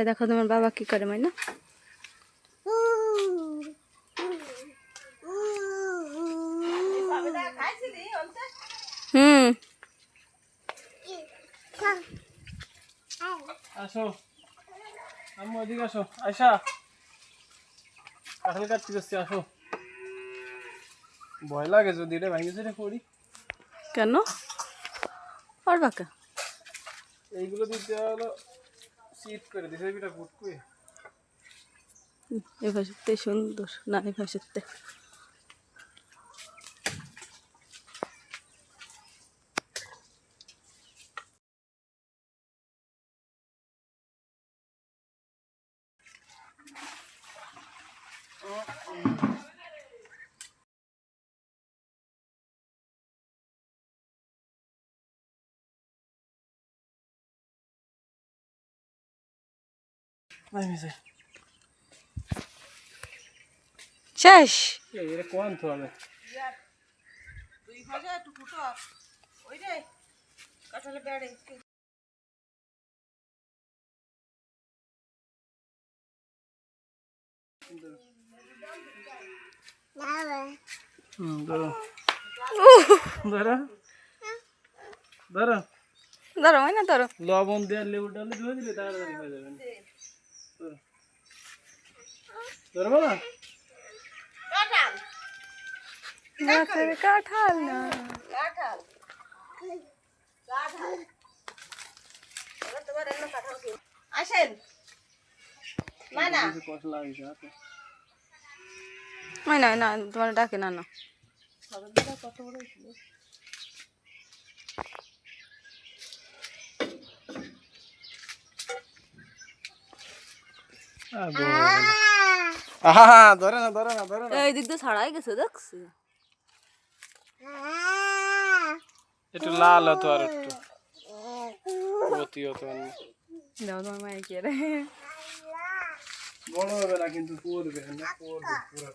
দেখো তোমার বাবা কি করে মাইনা হুম আসো আম্মু এদিকে আসো আয়শা কাঁঠাল কাটতে যাচ্ছি আসো ভয় লাগে যদি এটা ভাঙে চুরে পড়ি কেন আর বাকা এইগুলো দিতে হলো শীত করে দিছে এটা গুট করে এই ভাষাতে সুন্দর না এই ভাষাতে নাই মিছে শেষ এটা কোন তো হবে দুই ভাজা একটু ফুটো ওই রে কাঁঠালে বেড়ে ধরো ধরো ধরো ধরো মাইনা ধরো লবণ দিয়ে লেবু ডালে ধুয়ে দিলে তাড়াতাড়ি হয়ে যাবে ধরো বাবা কাঁঠাল কাঁঠাল না কাঁঠাল কাঁঠাল এবার তোমার অন্য কাঁঠাল কি আসেন না কষ্ট লাগিয়েছে হাতে মাইনা না তোমার ডাকে না না সকালবেলা কত বড় ছিল ধরে না ধরে না ধরে না এই দিক দিয়ে ছাড়াই গেছে দেখছি একটু লাল হতো আর একটু অতি হতো দাও তোমার মায়ের কি রে বড় হবে না কিন্তু পড়বে না পড়বে পুরো